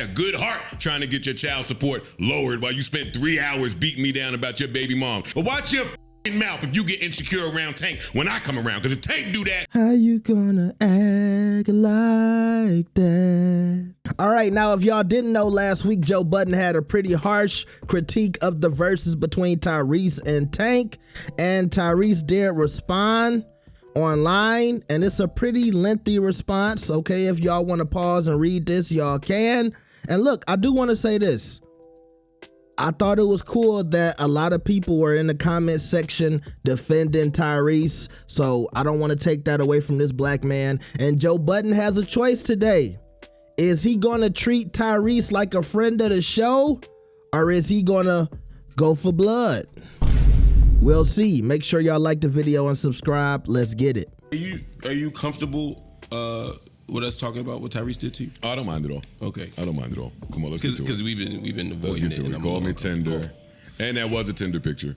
had a good heart trying to get your child support lowered while you spent 3 hours beating me down about your baby mom. But watch your mouth if you get insecure around Tank when I come around. Because if Tank do that, how you gonna act like that? All right, now if y'all didn't know, last week Joe Budden had a pretty harsh critique of the verses between Tyrese and Tank, and Tyrese did respond online, and it's a pretty lengthy response. Okay, if y'all want to pause and read this, y'all can. And look, I do want to say this. I thought it was cool that a lot of people were in the comment section defending Tyrese, so I don't want to take that away from this black man. And Joe Budden has a choice today. Is he going to treat Tyrese like a friend of the show, or is he going to go for blood? We'll see. Make sure y'all like the video and subscribe. Let's get it. Are you comfortable with us talking about what Tyrese did to you? I don't mind it all. Okay. I don't mind it all. Come on, let's get to it. Because we've been avoiding Let's get to it. Call me tender. And that was a Tinder picture.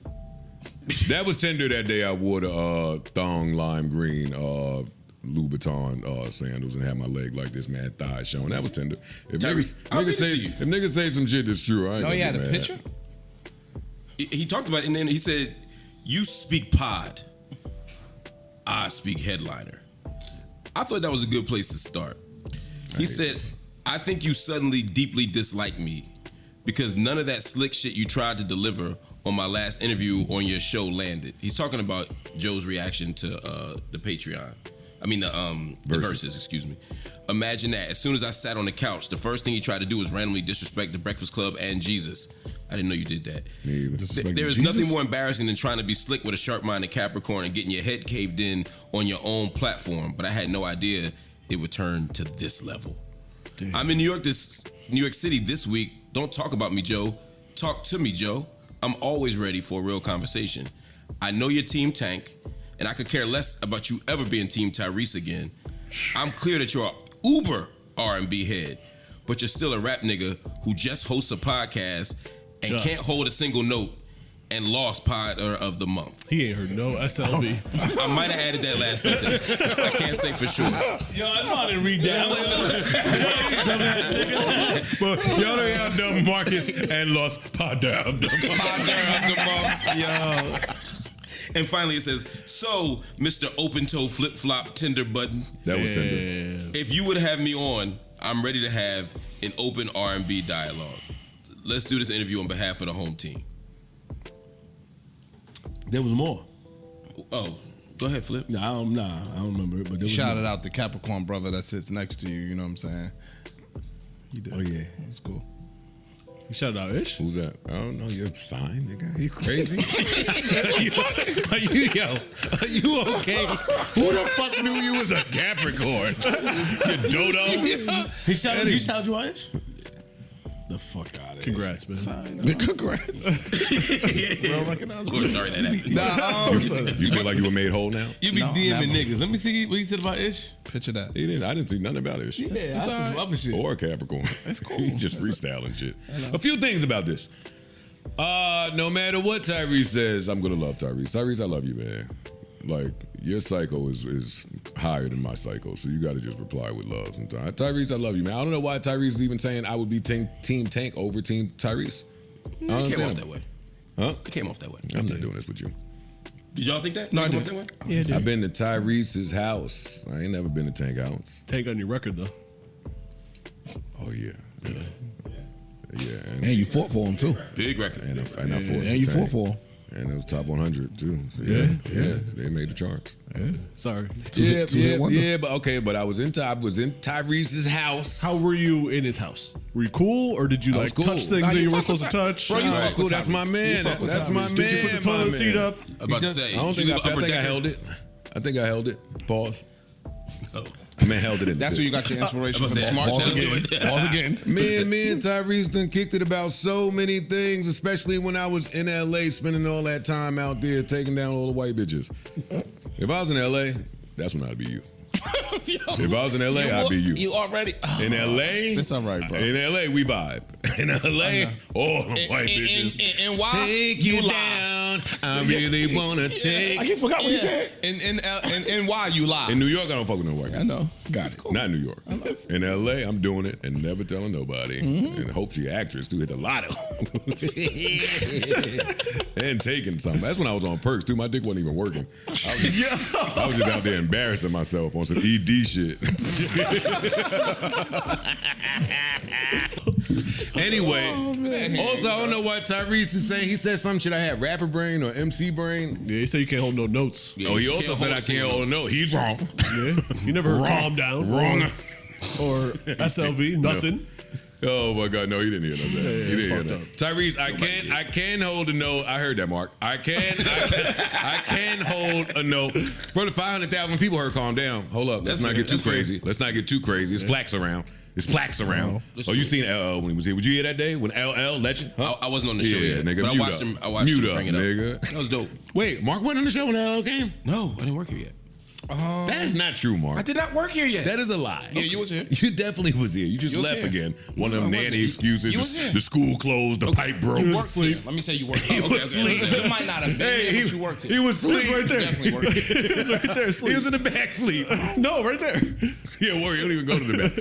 That was Tinder that day I wore the thong lime green Louboutin sandals and had my leg like this, man, thighs showing. That was Tinder. If niggas say some shit that's true, I ain't gonna had get a mad. picture? He talked about it, and then he said, you speak pod, I speak headliner. I thought that was a good place to start. He said, I think you suddenly deeply dislike me because none of that slick shit you tried to deliver on my last interview on your show landed. He's talking about Joe's reaction to the Patreon. I mean, the Versus, excuse me. Imagine that. As soon as I sat on the couch, the first thing he tried to do was randomly disrespect the Breakfast Club and Jesus. I didn't know you did that. There is nothing more embarrassing than trying to be slick with a sharp-minded Capricorn and getting your head caved in on your own platform, but I had no idea it would turn to this level. Damn. I'm in New York City this week. Don't talk about me, Joe. Talk to me, Joe. I'm always ready for a real conversation. I know you're Team Tank, and I could care less about you ever being Team Tyrese again. I'm clear that you're an uber R&B head, but you're still a rap nigga who just hosts a podcast and can't hold a single note and lost pod of the month. He ain't heard no SLB. I might have added that last sentence. I can't say for sure. Yo, I know I didn't read that. Well, y'all know how dumb market and lost pod of the month. Yo. And finally it says, so, Mr. Open-Toe Flip-Flop Tinder Button. That was Tinder. If you would have me on, I'm ready to have an open R&B dialogue. Let's do this interview on behalf of the home team. There was more. Oh, go ahead, Flip. I don't remember it, but there was Shout more. it out the Capricorn brother that sits next to you, you know what I'm saying? He did. Oh, yeah. That's cool. You shouted out Ish? Who's that? I don't know. Your sign, nigga. You crazy? Are you okay? Who the fuck knew you was a Capricorn? You dodo? You shouted you out Ish? The fuck out of here. Congrats, man. Congrats. Well recognized. Oh, sorry that happened. You feel like you were made whole now? You be DMing niggas. Let me see what he said about Ish. Picture that. He didn't. I didn't see nothing about this. Yeah, that's some other shit. Or Capricorn. That's cool. He's just freestyling shit. A few things about this. No matter what Tyrese says, I'm gonna love Tyrese. Tyrese, I love you, man. Like, your cycle is higher than my cycle, so you gotta just reply with love sometimes. Tyrese, I love you, man. I don't know why Tyrese is even saying I would be Team Tank over Team Tyrese. It came off that way. Huh? It came off that way. I'm not doing this with you. Did y'all think that? No, I Came off did. that way? Yeah, dude. I've been to Tyrese's house. I ain't never been to Tank house. Tank on your record, though. Oh, yeah. Yeah. And you fought for him, too. Big record. And I fought for And you Tank. fought for him. And it was top 100 too. Yeah. They made the charts. Yeah. Sorry. But I was in Tyrese's house. How were you in his house? Were you cool, or did you like cool. touch things that you weren't supposed to touch? Bro, you All right, fuck cool. with That's Tyrese. my man. You fuck with That's Tyrese. my man. Did you put the toilet seat up? I'm about to say. I don't think I held it. I think I held it. Pause. Oh. I mean, held it in. That's where you got your inspiration I'm from the about smart to say, channel. Pause again. Me and Tyrese done kicked it about so many things, especially when I was in LA spending all that time out there taking down all the white bitches. If I was in LA, that's when I'd be you. If I was in LA, I'd be you. You already. In LA, That's all right, bro. In LA, we vibe. In LA, all the white bitches And why? take you down down. I really wanna take. I forgot what he said. And why you lie? In New York, I don't fuck with no white guy. I know. Got it. Cool. Not in New York. In LA, I'm doing it and never telling nobody. And hope she actress too, hit the lotto. And taking something. That's when I was on perks too. My dick wasn't even working. I was just out there embarrassing myself on some ED shit. Anyway, also I don't know what Tyrese is saying. He said some shit I had rapper brain or MC brain. Yeah, he said you can't hold no notes. Yeah, Oh, he you also can't said I hold can't hold a note. He's wrong. Yeah, you never heard Wrong. calm down. Wrong. Or SLV, nothing. Oh my God, no, he didn't hear that. Yeah, He didn't hear it's that. fucked Tyrese, I can hold a note. I heard that, Mark. I can hold a note. For the 500,000 people heard calm down. Hold up, let's That's not fair. get too That's fair. crazy. Let's not get too crazy. It's plaques around. It's plaques around. That's Oh, you true. seen LL when he was here? Would you hear that day when LL legend? Huh? I wasn't on the show Yeah, yet, nigga, but I mute watched up. him. I watched Mute him up, bring it up. nigga. That was dope. Wait, Mark went on the show when LL came? No, I didn't work here yet. That is not true, Mark. I did not work here yet. That is a lie. Yeah, you was here. You definitely was here. You just You was left here. again. One of them I wasn't. nanny excuses. You was here. The school closed. The pipe broke. You worked here. Let me say you worked here. He was asleep. You might not have been here, but you worked here. He was asleep. Right there. You definitely worked here. It's right there, He sleep. was in the back sleep. No, right there. Yeah, worry. He don't even go to the back.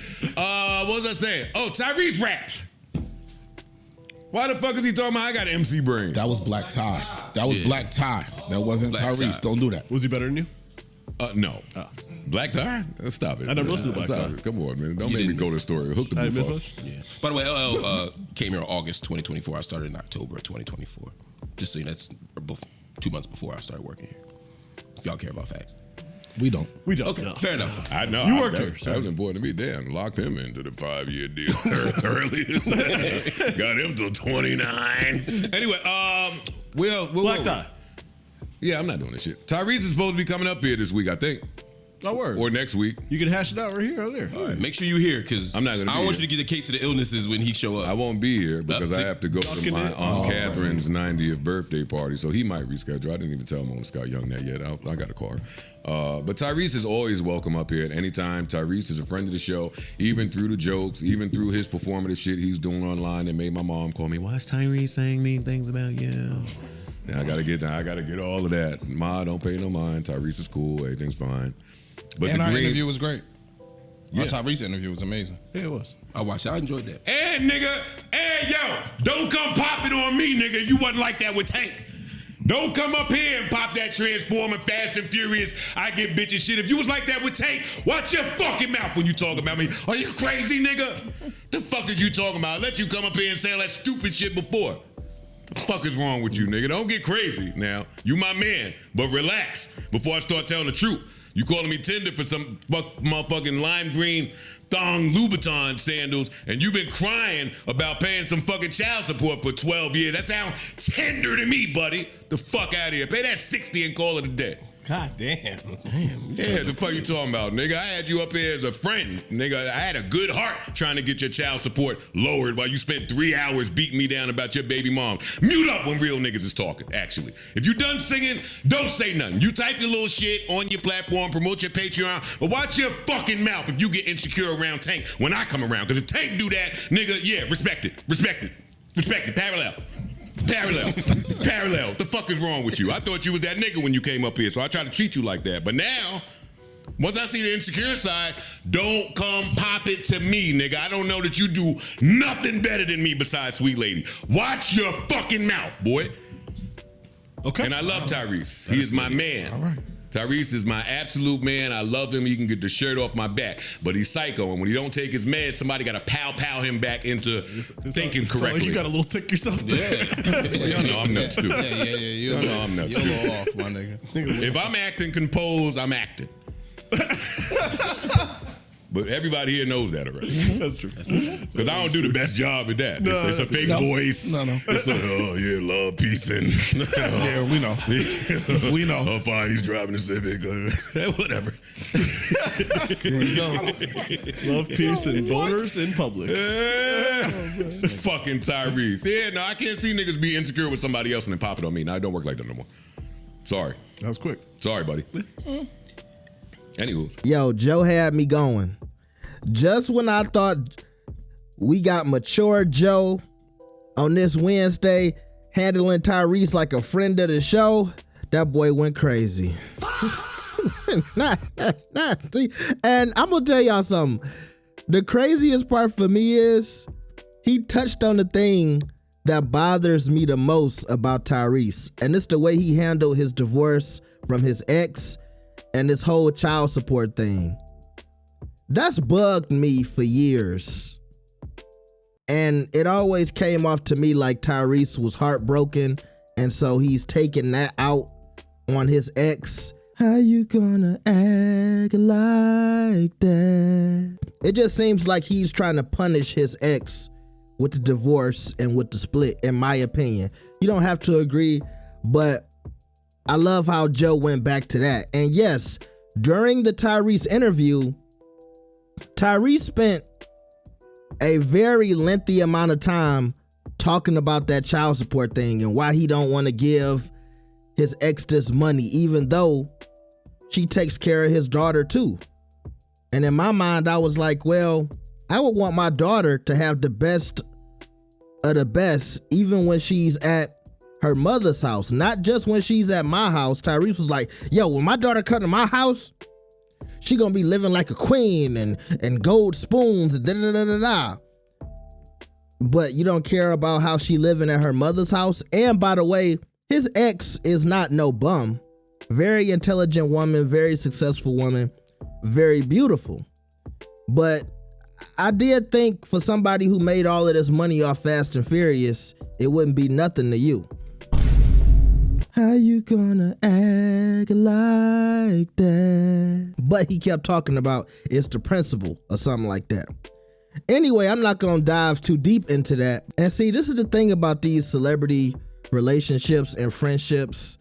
What was I saying? Oh, Tyrese raps. Why the fuck is he talking about I got MC brain? That was Black Tie. That was Yeah. Black Tie. That wasn't Black Tyrese. Tie. Don't do that. Was he better than you? No. Black Tie? Stop it. I never listened to Black Stop Tie. it. Come on, man. Don't You make me didn't go to the miss- story. Hook the I didn't booth miss off. much. Yeah. By the way, LL came here in August 2024. I started in October 2024. Just so you know, that's 2 months before I started working here. If y'all care about facts. We don't. We don't. Okay, No. fair enough. I know. You worked that, here, That was important to me. Damn, locked him into the 5-year deal early. Got him till 29. Anyway, we'll Black Tie. Yeah, I'm not doing this shit. Tyrese is supposed to be coming up here this week, I think, Oh, word. or next week. You can hash it out right here or there. All right, make sure you here because I'm not gonna I be don't want here. you to get a case of the illnesses when he show up. I won't be here because I have to go to Ducking my it. Aunt Catherine's 90th birthday party, so he might reschedule. I didn't even tell him on Scott Young that yet. I got a car. But Tyrese is always welcome up here at any time. Tyrese is a friend of the show, even through the jokes, even through his performative shit he's doing online that made my mom call me, why is Tyrese saying mean things about you? Now I gotta get all of that. Ma, don't pay no mind. Tyrese is cool. Everything's fine. But And the our green, interview was great. Yeah. Our Tyrese interview was amazing. Yeah, it was. I watched it. I enjoyed that. hey nigga, hey yo, don't come popping on me, nigga. You wasn't like that with Tank. Don't come up here and pop that Transformer Fast and Furious. I get bitches shit. If you was like that with Tank, watch your fucking mouth when you talk about me. Are you crazy, nigga? The fuck is you talking about? I let you come up here and say all that stupid shit before. The fuck is wrong with you, nigga? Don't get crazy now. You my man, but relax before I start telling the truth. You calling me tender for some motherfucking lime green thong Louboutin sandals, and you been crying about paying some fucking child support for 12 years. That sounds tender to me, buddy. The fuck out of here. Pay that 60 and call it a day. God damn. Yeah, the fuck you talking about, nigga? I had you up here as a friend, nigga. I had a good heart trying to get your child support lowered while you spent 3 hours beating me down about your baby mom. Mute up when real niggas is talking, actually. If you done singing, don't say nothing. You type your little shit on your platform, promote your Patreon, but watch your fucking mouth if you get insecure around Tank when I come around. Because if Tank do that, nigga, yeah, respect it. Respect it. Respect it. Parallel. Parallel. The fuck is wrong with you? I thought you was that nigga when you came up here, so I tried to treat you like that. But now, once I see the insecure side, don't come pop it to me, nigga. I don't know that you do nothing better than me besides Sweet Lady. Watch your fucking mouth, boy. Okay. And I love Tyrese. He is my man. All right. Tyrese is my absolute man. I love him. He can get the shirt off my back. But he's psycho. And when he don't take his meds, somebody got to pow him back into thinking correctly. Like you got a little tick yourself there. Well, y'all know I'm nuts too. Yeah. Y'all know I'm nuts You're a too. little off, my nigga. If I'm acting composed, I'm acting. But everybody here knows that already. That's true. Because I don't do the best job at that. It's a fake voice. No. It's like, oh, yeah, love, peace, and... Yeah, we know. We know. Oh, fine, he's driving a Civic. Whatever. Love, peace, and boners in public. Fucking Tyrese. Yeah, no, I can't see niggas be insecure with somebody else and then pop it on me. Now, it don't work like that no more. Sorry. That was quick. Sorry, buddy. Anywho. Yo, Joe had me going. Just when I thought we got mature Joe on this Wednesday, handling Tyrese like a friend of the show, that boy went crazy. See, and I'm gonna tell y'all something. The craziest part for me is he touched on the thing that bothers me the most about Tyrese, and it's the way he handled his divorce from his ex and this whole child support thing. That's bugged me for years. And it always came off to me like Tyrese was heartbroken, and so he's taking that out on his ex. How you gonna act like that? It just seems like he's trying to punish his ex with the divorce and with the split, in my opinion. You don't have to agree, but I love how Joe went back to that. And yes, during the Tyrese interview, Tyrese spent a very lengthy amount of time talking about that child support thing and why he don't want to give his ex this money, even though she takes care of his daughter too. And in my mind, I was like, well, I would want my daughter to have the best of the best, even when she's at her mother's house, not just when she's at my house. Tyrese was like, yo, when my daughter come to my house, she gonna be living like a queen and gold spoons and da-da-da-da-da. But you don't care about how she living at her mother's house. And by the way, his ex is not no bum. Very intelligent woman, very successful woman, very beautiful. But I did think for somebody who made all of this money off Fast and Furious, it wouldn't be nothing to you. How you gonna act like that? But he kept talking about it's the principle or something like that. Anyway, I'm not gonna dive too deep into that. And see, this is the thing about these celebrity relationships and friendships,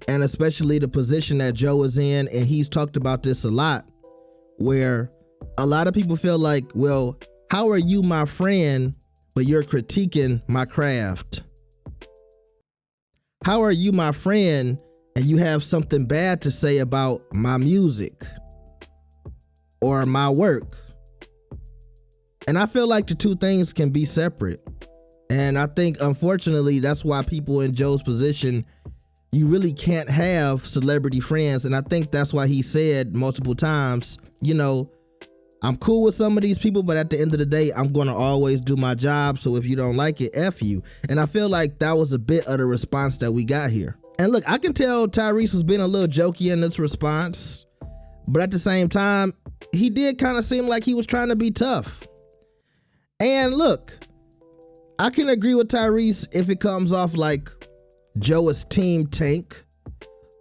and especially the position that Joe is in, and he's talked about this a lot, where a lot of people feel like, well, how are you my friend, but you're critiquing my craft? How are you my friend and you have something bad to say about my music or my work? And I feel like the two things can be separate. And I think, unfortunately, that's why people in Joe's position, you really can't have celebrity friends. And I think that's why he said multiple times, you know, I'm cool with some of these people, but at the end of the day, I'm going to always do my job. So if you don't like it, F you. And I feel like that was a bit of the response that we got here. And look, I can tell Tyrese was being a little jokey in this response, but at the same time, he did kind of seem like he was trying to be tough. And look, I can agree with Tyrese if it comes off like Joe is Team Tank,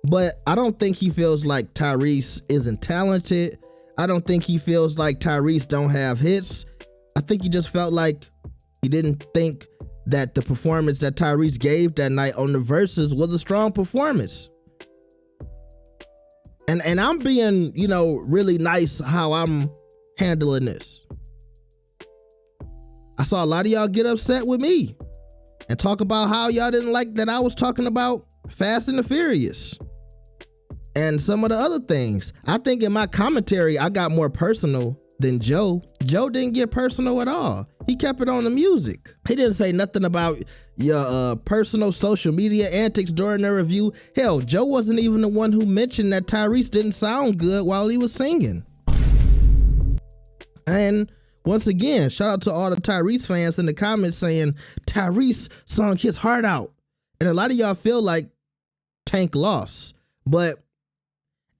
but I don't think he feels like Tyrese isn't talented. I don't think he feels like Tyrese don't have hits. I think he just felt like he didn't think that the performance that Tyrese gave that night on the VERZUZ was a strong performance. And I'm being, you know, really nice how I'm handling this. I saw a lot of y'all get upset with me and talk about how y'all didn't like that I was talking about Fast and the Furious and some of the other things. I think in my commentary, I got more personal than Joe. Joe didn't get personal at all. He kept it on the music. He didn't say nothing about your personal social media antics during the review. Hell, Joe wasn't even the one who mentioned that Tyrese didn't sound good while he was singing. And once again, shout out to all the Tyrese fans in the comments saying Tyrese sung his heart out. And a lot of y'all feel like Tank lost. But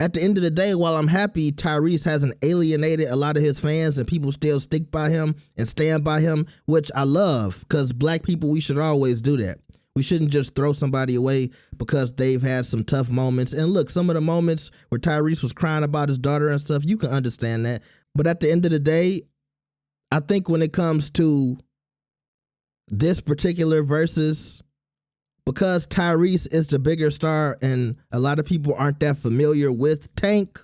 at the end of the day, while I'm happy Tyrese hasn't alienated a lot of his fans and people still stick by him and stand by him, which I love, because black people, we should always do that. We shouldn't just throw somebody away because they've had some tough moments. And look, some of the moments where Tyrese was crying about his daughter and stuff, you can understand that. But at the end of the day, I think when it comes to this particular VERZUZ, because Tyrese is the bigger star and a lot of people aren't that familiar with Tank,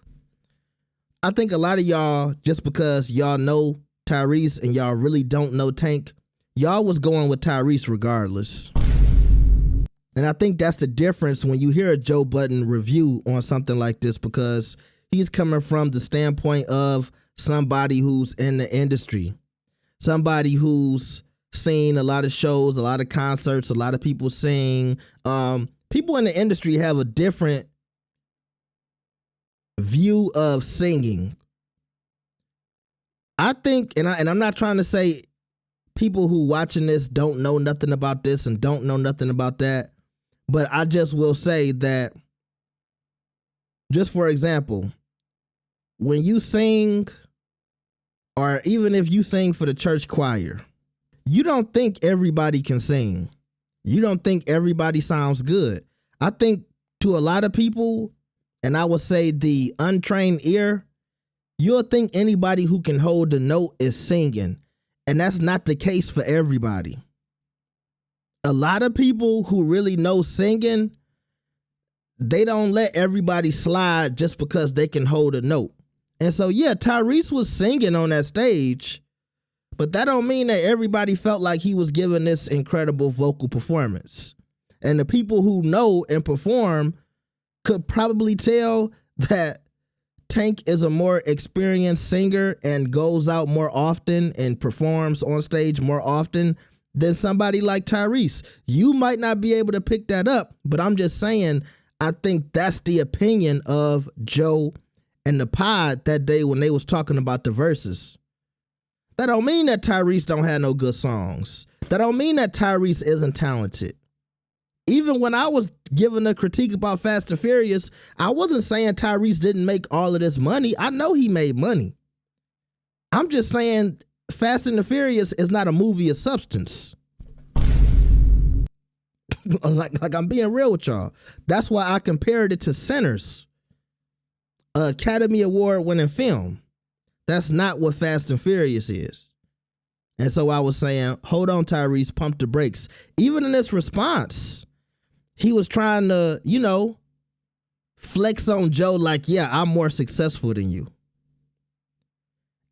I think a lot of y'all, just because y'all know Tyrese and y'all really don't know Tank, y'all was going with Tyrese regardless. And I think that's the difference when you hear a Joe Budden review on something like this, because he's coming from the standpoint of somebody who's in the industry, somebody who's seen a lot of shows, a lot of concerts, a lot of people sing. People in the industry have a different view of singing. I think, and I'm not trying to say people who watching this don't know nothing about this and don't know nothing about that, but I just will say that, just for example, when you sing, or even if you sing for the church choir, you don't think everybody can sing. You don't think everybody sounds good. I think to a lot of people, and I would say the untrained ear, you'll think anybody who can hold the note is singing. And that's not the case for everybody. A lot of people who really know singing, they don't let everybody slide just because they can hold a note. And so, yeah, Tyrese was singing on that stage, but that don't mean that everybody felt like he was giving this incredible vocal performance. And the people who know and perform could probably tell that Tank is a more experienced singer and goes out more often and performs on stage more often than somebody like Tyrese. You might not be able to pick that up, but I'm just saying, I think that's the opinion of Joe and the pod that day when they was talking about the verses. That don't mean that Tyrese don't have no good songs. That don't mean that Tyrese isn't talented. Even when I was giving a critique about Fast and Furious, I wasn't saying Tyrese didn't make all of this money. I know he made money. I'm just saying Fast and the Furious is not a movie of substance. like I'm being real with y'all. That's why I compared it to Sinners, an Academy Award winning film. That's not what Fast and Furious is. And so I was saying, hold on, Tyrese, pump the brakes. Even in this response, he was trying to, flex on Joe like, yeah, I'm more successful than you.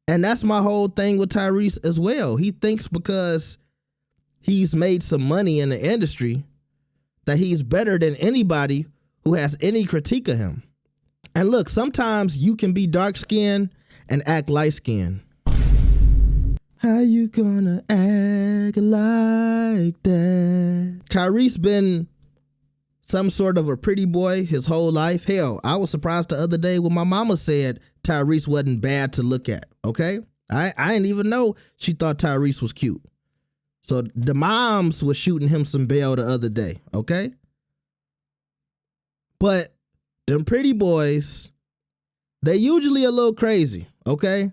And that's my whole thing with Tyrese as well. He thinks because he's made some money in the industry that he's better than anybody who has any critique of him. And look, sometimes you can be dark-skinned and act light-skinned. How you gonna act like that? Tyrese been some sort of a pretty boy his whole life. Hell, I was surprised the other day when my mama said Tyrese wasn't bad to look at, okay? I didn't even know she thought Tyrese was cute. So the moms was shooting him some bail the other day, okay? But them pretty boys, they usually a little crazy, okay?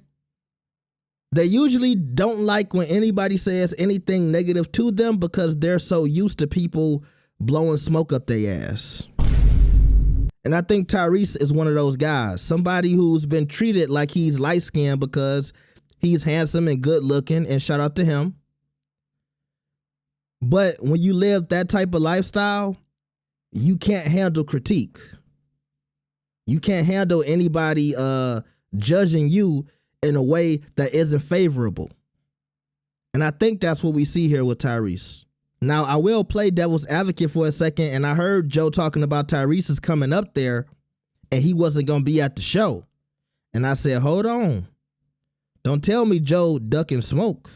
They usually don't like when anybody says anything negative to them because they're so used to people blowing smoke up their ass. And I think Tyrese is one of those guys. Somebody who's been treated like he's light-skinned because he's handsome and good looking, and shout out to him. But when you live that type of lifestyle, you can't handle critique. You can't handle anybody judging you in a way that isn't favorable. And I think that's what we see here with Tyrese. Now, I will play devil's advocate for a second, and I heard Joe talking about Tyrese is coming up there, and he wasn't going to be at the show. And I said, hold on. Don't tell me Joe ducking smoke.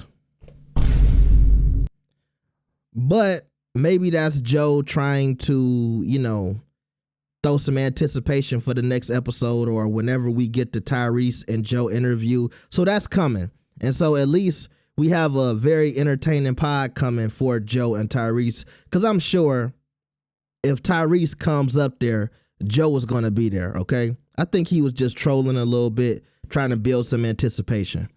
But maybe that's Joe trying to, throw some anticipation for the next episode or whenever we get the Tyrese and Joe interview. So that's coming. And so at least we have a very entertaining pod coming for Joe and Tyrese, because I'm sure if Tyrese comes up there, Joe is going to be there, okay? I think he was just trolling a little bit, trying to build some anticipation.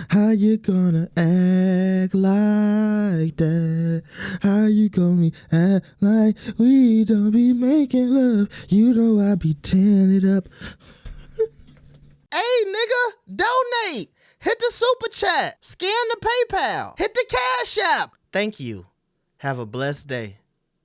How you gonna act like that? How you gonna act like we don't be making love? You know I be tearing it up. Hey, nigga, donate. Hit the super chat. Scan the PayPal. Hit the Cash App. Thank you. Have a blessed day.